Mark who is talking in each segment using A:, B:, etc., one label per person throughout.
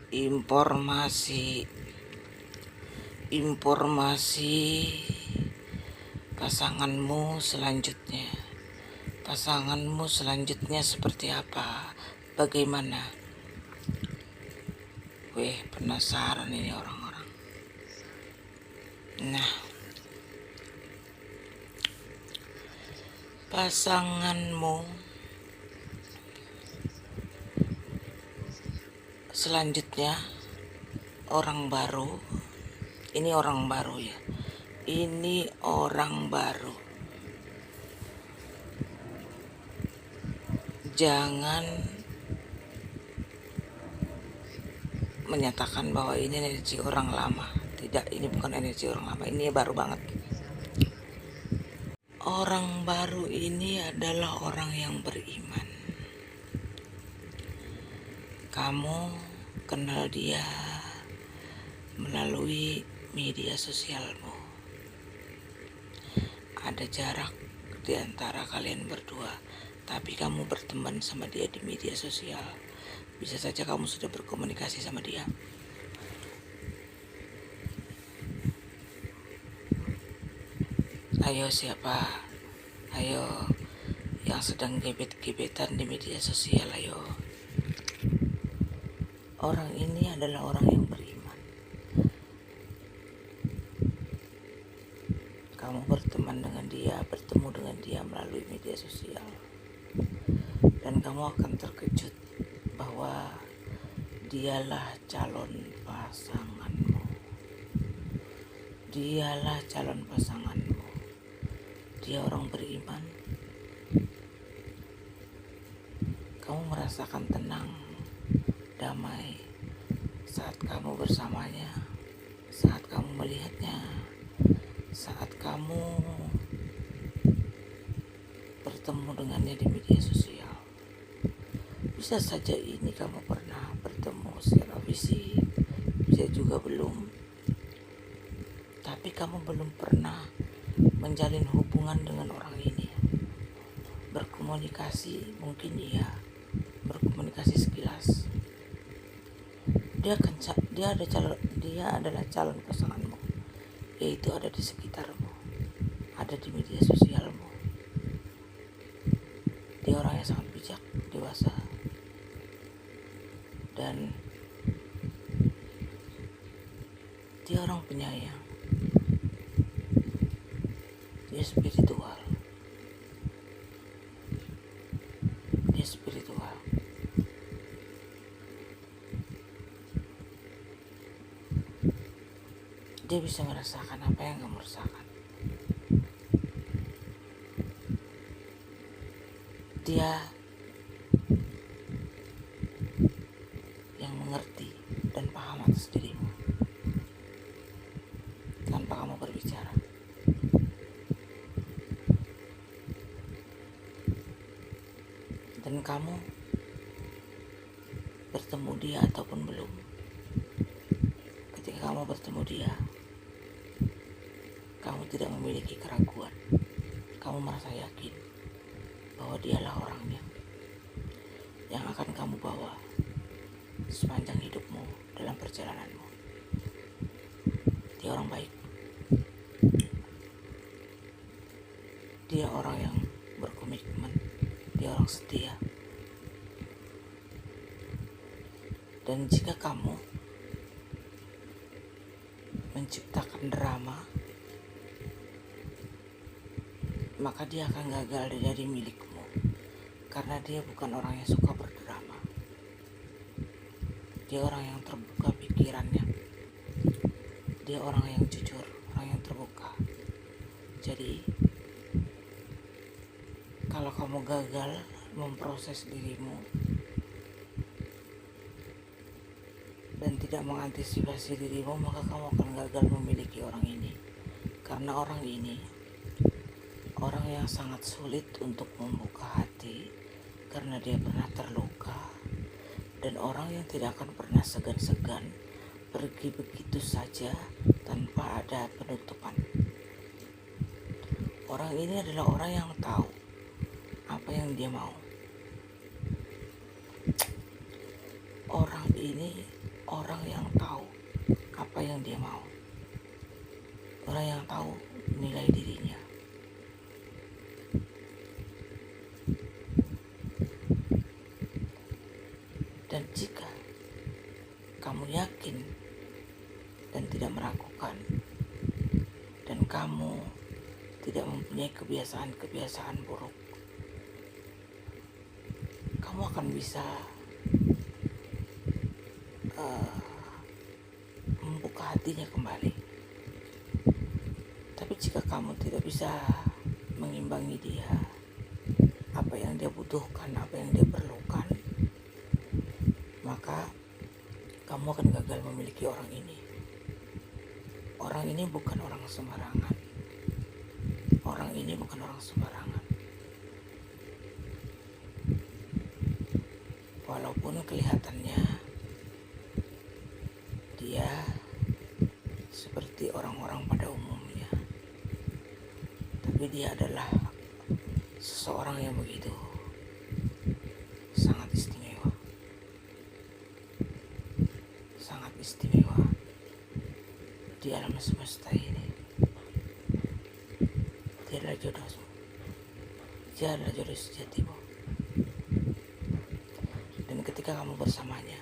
A: informasi pasanganmu selanjutnya seperti apa, bagaimana. Penasaran ini orang-orang. Nah, pasanganmu selanjutnya orang baru. Ini orang baru ya. Ini orang baru. Jangan menyatakan bahwa ini energi orang lama. Tidak, ini bukan energi orang lama. Ini baru banget. Orang baru ini adalah orang yang beriman. Kamu kenal dia melalui media sosialmu. Ada jarak di antara kalian berdua, tapi kamu berteman sama dia di media sosial. Bisa saja kamu sudah berkomunikasi sama dia. Ayo siapa? Ayo yang sedang gebet-gebetan di media sosial, ayo. Orang ini adalah orang yang beriman. Kamu berteman dengan dia, bertemu dengan dia melalui media sosial. Dan kamu akan terkejut bahwa dialah calon pasanganmu. Dialah calon pasanganmu. Dia orang beriman. Kamu merasakan tenang, damai saat kamu bersamanya, saat kamu melihatnya, saat kamu bertemu dengannya di media sosial. Bisa saja ini kamu pernah bertemu secara fisik, bisa juga belum. Tapi kamu belum pernah menjalin hubungan dengan orang ini. Berkomunikasi mungkin iya, berkomunikasi sekilas. Dia adalah calon pasanganmu, yaitu ada di sekitarmu, ada di media sosialmu. Dia orang yang sangat bijak, dewasa, dan dia orang penyayang. Dia spiritual. Dia bisa merasakan apa yang kamu rasakan. Dia yang mengerti dan paham atas dirimu tanpa kamu berbicara. Dan kamu bertemu dia ataupun belum, ketika kamu bertemu dia, kamu tidak memiliki keraguan. Kamu merasa yakin bahwa dialah orangnya yang akan kamu bawa sepanjang hidupmu dalam perjalananmu. Dia orang baik. Dia orang yang berkomitmen. Dia orang setia. Dan jika kamu menciptakan drama, maka dia akan gagal dari milikmu, karena dia bukan orang yang suka berdrama. Dia orang yang terbuka pikirannya. Dia orang yang jujur, orang yang terbuka. Jadi kalau kamu gagal memproses dirimu dan tidak mengantisipasi dirimu, maka kamu akan gagal memiliki orang ini. Karena orang ini orang yang sangat sulit untuk membuka hati, karena dia pernah terluka, dan orang yang tidak akan pernah segan-segan pergi begitu saja tanpa ada penutupan. Orang ini adalah orang yang tahu apa yang dia mau. Orang ini orang yang tahu apa yang dia mau, orang yang tahu nilai dirinya. Dan jika kamu yakin dan tidak meragukan, dan kamu tidak mempunyai kebiasaan-kebiasaan buruk, kamu akan bisa membuka hatinya kembali. Tapi jika kamu tidak bisa mengimbangi dia, apa yang dia butuhkan, apa yang dia perlukan, maka kamu akan gagal memiliki orang ini. Orang ini bukan orang sembarangan. Orang ini bukan orang sembarangan. Walaupun kelihatannya dia seperti orang-orang pada umumnya, tapi dia adalah seseorang yang begitu sangat istimewa. Sangat istimewa di alam semesta ini. Dia adalah jodohmu. Dia adalah jodoh sejatimu. Dan ketika kamu bersamanya,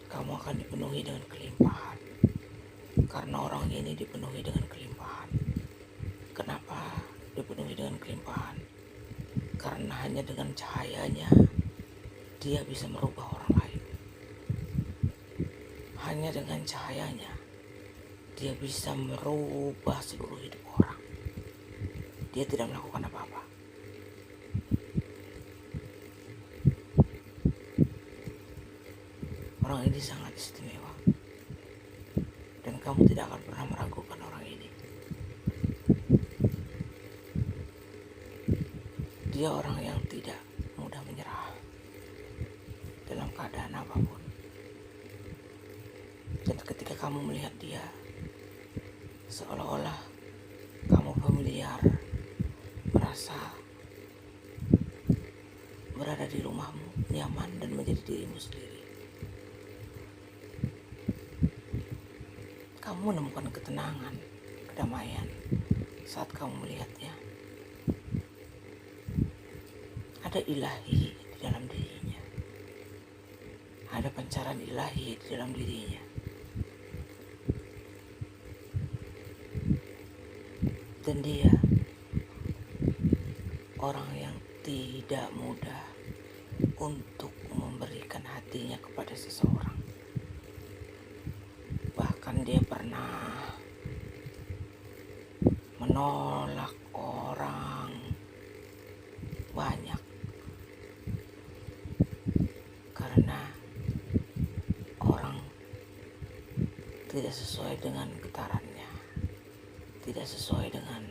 A: kamu akan dipenuhi dengan kelimpahan. Karena orang ini dipenuhi dengan kelimpahan. Kenapa dipenuhi dengan kelimpahan? Karena hanya dengan cahayanya dia bisa merubah orang lain. Hanya dengan cahayanya dia bisa merubah seluruh hidup orang. Dia tidak melakukan apa-apa. Orang ini sangat istimewa, dan kamu tidak akan pernah meragukan orang ini. Dia orang yang tidak mudah menyerah dalam keadaan apapun. Dan ketika kamu melihat dia, seolah-olah kamu familiar, merasa berada di rumahmu, nyaman dan menjadi dirimu sendiri. Kamu menemukan ketenangan, kedamaian saat kamu melihatnya. Ada ilahi di dalam dirinya. Ada pancaran ilahi di dalam dirinya. Dan dia orang yang tidak mudah untuk memberikan hatinya kepada seseorang. Bahkan dia pernah menolak orang banyak karena orang tidak sesuai dengan getarannya, tidak sesuai dengan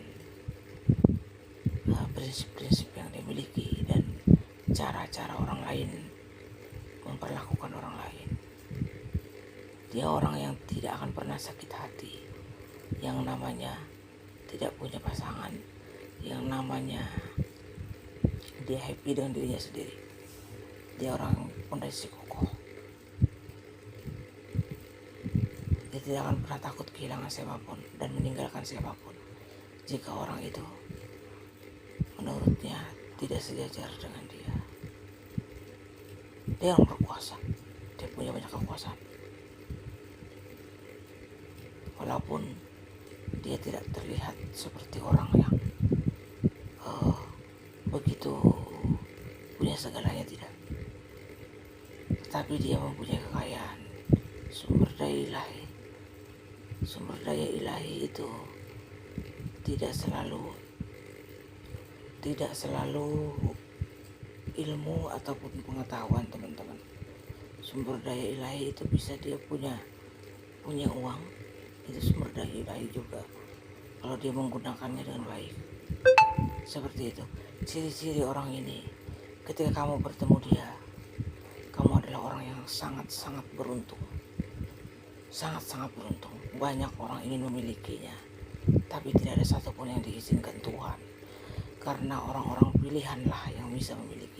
A: prinsip-prinsip yang dia miliki dan cara-cara orang lain memperlakukan orang lain. Dia orang yang tidak akan pernah sakit hati, yang namanya tidak punya pasangan, yang namanya dia happy dengan dirinya sendiri. Dia orang pondasi kokoh. Dia tidak akan pernah takut kehilangan siapapun dan meninggalkan siapapun jika orang itu menurutnya tidak sejajar dengan dia. Dia orang berkuasa. Dia punya banyak kekuasaan. Walaupun dia tidak terlihat seperti orang yang begitu punya segalanya, tidak. Tetapi dia mempunyai kekayaan, sumber daya ilahi. Sumber daya ilahi itu tidak selalu ilmu ataupun pengetahuan, teman-teman. Sumber daya ilahi itu bisa dia punya uang, itu sumber daya ilahi juga kalau dia menggunakannya dengan baik. Seperti itu ciri-ciri orang ini. Ketika kamu bertemu dia, kamu adalah orang yang sangat-sangat beruntung. Sangat-sangat beruntung. Banyak orang ingin memilikinya, tapi tidak ada satupun yang diizinkan Tuhan. Karena orang-orang pilihanlah yang bisa memiliki